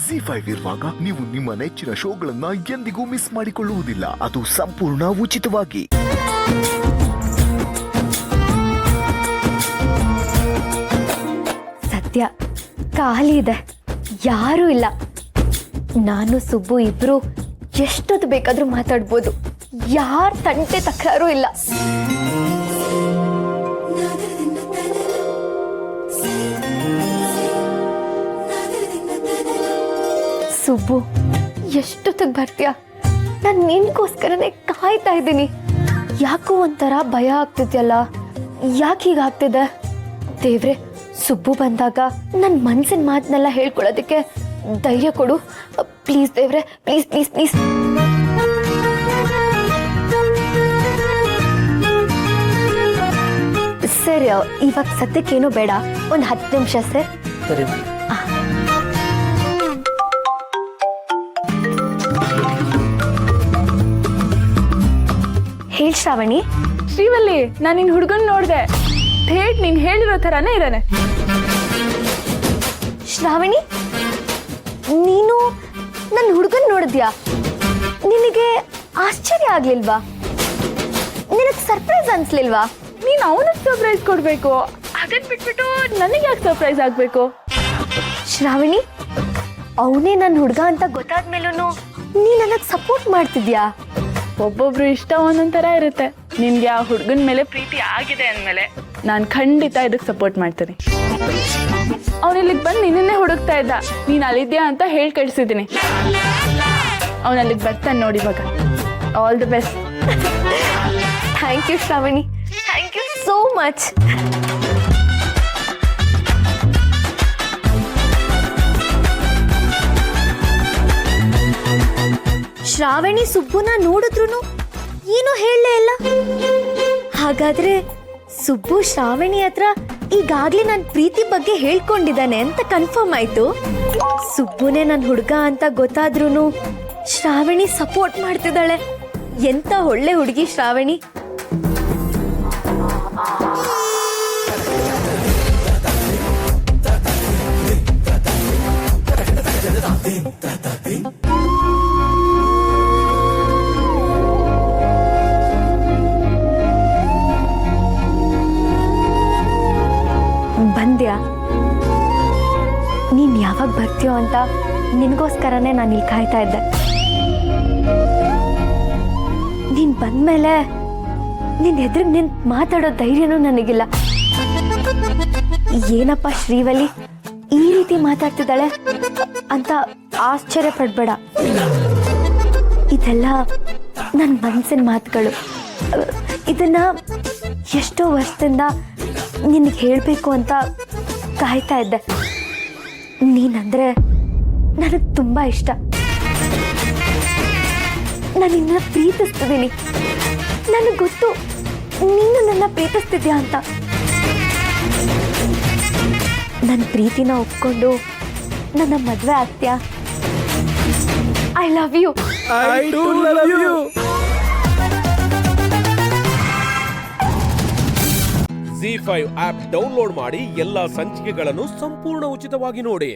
ZEE5 ಇರುವಾಗ ನೀವು ನಿಮ್ಮ ನೆಚ್ಚಿನ ಶೋಗಳನ್ನ ಎಂದಿಗೂ ಮಿಸ್ ಮಾಡಿಕೊಳ್ಳುವುದಿಲ್ಲ. ಅದು ಸಂಪೂರ್ಣ ಉಚಿತವಾಗಿ. ಸದ್ಯ ಖಾಲಿ ಇದೆ, ಯಾರೂ ಇಲ್ಲ. ನಾನು ಸುಬ್ಬು ಇಬ್ರು ಎಷ್ಟೊತ್ತು ಬೇಕಾದ್ರೂ ಮಾತಾಡ್ಬೋದು. ಯಾರ ತಂಟೆ ತಕರಾರು ಇಲ್ಲ. ಸುಬ್ಬು, ಎಷ್ಟೊತ್ತಿಗೆ ಬರ್ತೀಯ? ನಾನು ನಿನ್ಗೋಸ್ಕರನೇ ಕಾಯ್ತಾ ಇದ್ದೀನಿ. ಯಾಕೋ ಒಂಥರ ಭಯ ಆಗ್ತಿದ್ಯಲ್ಲ, ಯಾಕೆ ಹೀಗಾಗ್ತಿದೆ? ದೇವ್ರೆ, ಸುಬ್ಬು ಬಂದಾಗ ನನ್ನ ಮನಸ್ಸಿನ ಮಾತನ್ನೆಲ್ಲ ಹೇಳ್ಕೊಳ್ಳೋದಕ್ಕೆ ಧೈರ್ಯ ಕೊಡು ಪ್ಲೀಸ್ ದೇವ್ರೆ, ಪ್ಲೀಸ್ ಪ್ಲೀಸ್ ಪ್ಲೀಸ್. ಸರ್, ಇವಾಗ ಸದ್ಯಕ್ಕೇನು ಬೇಡ, ಒಂದು 10 ನಿಮಿಷ ಸರ್. ಸರಿ. ಹೇಳಿ ಶ್ರಾವಣಿ. ಶ್ರೀವಲ್ಲಿ, ನಾನು ನಿನ್ನ ಹುಡುಗನ್ ನೋಡಿದೆ. ಥೇಟ್ ನೀನು ಹೇಳಿರೋ ಥರನೇ ಇದ್ದಾನೆ. ಶ್ರಾವಣಿ, ನೀನು ನನ್ನ ಹುಡುಗನ್ ನೋಡಿದ್ಯಾ? ನಿನಗೆ ಆಶ್ಚರ್ಯ ಆಗ್ಲಿಲ್ವಾ? ನಿನಗೆ ಸರ್ಪ್ರೈಸ್ ಅನ್ಸ್ಲಿಲ್ವಾ? ನೀನು ಅವನಿಗೆ ಸರ್ಪ್ರೈಸ್ ಕೊಡಬೇಕು, ಅದನ್ನ ಬಿಟ್ಬಿಟ್ಟು ನನಗೆ ಯಾಕೆ ಸರ್ಪ್ರೈಸ್ ಆಗಬೇಕು? ಶ್ರಾವಣಿ, ಅವನೇ ನನ್ನ ಹುಡುಗ ಅಂತ ಗೊತ್ತಾದ್ಮೇಲೂ ನೀ ನನಗೆ ಸಪೋರ್ಟ್ ಮಾಡ್ತಿದ್ಯಾ? ಒಬ್ಬೊಬ್ರು ಇಷ್ಟ ಒಂದೊಂದ್ ಥರ ಇರುತ್ತೆ. ನಿನ್ಗೆ ಆ ಹುಡುಗನ ಮೇಲೆ ಪ್ರೀತಿ ಆಗಿದೆ ಅಂದಮೇಲೆ ನಾನು ಖಂಡಿತ ಇದಕ್ಕೆ ಸಪೋರ್ಟ್ ಮಾಡ್ತೀನಿ. ಅವನಿಲ್ಲಿಗೆ ಬಂದು ನಿನ್ನೇ ಹುಡುಕ್ತಾ ಇದ್ದ, ನೀನು ಅಲ್ಲಿದ್ಯಾ ಅಂತ ಹೇಳಿ ಕಳಿಸಿದ್ದೀನಿ. ಅವನಲ್ಲಿಗೆ ಬರ್ತಾನೆ ನೋಡಿ ಇವಾಗ. All the best. Thank you Shravani, thank you so much. Shravani ಸುಬ್ಬುನ ನೋಡಿದ್ರು ಏನು ಹೇಳಲೇ ಇಲ್ಲ. ಹಾಗಾದ್ರೆ ಸುಬ್ಬು ಶ್ರಾವಣಿ ಹತ್ರ ಈಗಾಗ್ಲೇ ನನ್ನ ಪ್ರೀತಿ ಬಗ್ಗೆ ಹೇಳ್ಕೊಂಡಿದ್ದಾನೆ ಅಂತ ಕನ್ಫರ್ಮ್ ಆಯ್ತು. ಸುಬ್ಬುನೇ ನನ್ನ ಹುಡುಗ ಅಂತ ಗೊತ್ತಾದ್ರೂ ಶ್ರಾವಣಿ ಸಪೋರ್ಟ್ ಮಾಡ್ತಿದ್ದಾಳೆ. ಎಂತ ಒಳ್ಳೆ ಹುಡುಗಿ ಶ್ರಾವಣಿ. ಬಂದ್ಯಾ? ನೀನ್ ಯಾವಾಗ ಬರ್ತೀಯೋ ಅಂತ ನಿನ್ಗೋಸ್ಕರನೇ ನಾನು ಇಲ್ಲಿ ಕಾಯ್ತಾ ಇದ್ದೆ. ನೀನ್ ಬಂದ್ಮೇಲೆ ನಿನ್ ಎದುರಿಗೆ ನಿನ್ ಮಾತಾಡೋ ಧೈರ್ಯನೂ ನನಗಿಲ್ಲ. ಏನಪ್ಪ ಶ್ರೀವಲ್ಲಿ ಈ ರೀತಿ ಮಾತಾಡ್ತಿದ್ದಾಳೆ ಅಂತ ಆಶ್ಚರ್ಯ ಪಡ್ಬೇಡ. ಇದೆಲ್ಲ ನನ್ನ ಮನಸ್ಸಿನ ಮಾತುಗಳು. ಇದನ್ನ ಎಷ್ಟೋ ವರ್ಷದಿಂದ ನಿನಗೆ ಹೇಳಬೇಕು ಅಂತ ಕಾಯ್ತಾ ಇದ್ದೆ. ನೀನಂದ್ರೆ ನನಗೆ ತುಂಬ ಇಷ್ಟ. ನಾನು ನಿನ್ನ ಪ್ರೀತಿಸ್ತಿದ್ದೀನಿ. ನನಗೆ ಗೊತ್ತು ನೀನು ನನ್ನ ಪ್ರೀತಿಸ್ತಿದ್ಯಾ ಅಂತ. ನನ್ನ ಪ್ರೀತಿನ ಒಪ್ಕೊಂಡು ನನ್ನ ಮದುವೆ ಆಗ್ತೀಯಾ? I love you. I do love you. ZEE5 app download ಮಾಡಿ ಎಲ್ಲಾ ಸಂಚಿಕೆಗಳನ್ನು ಸಂಪೂರ್ಣ ಉಚಿತವಾಗಿ ನೋಡಿ.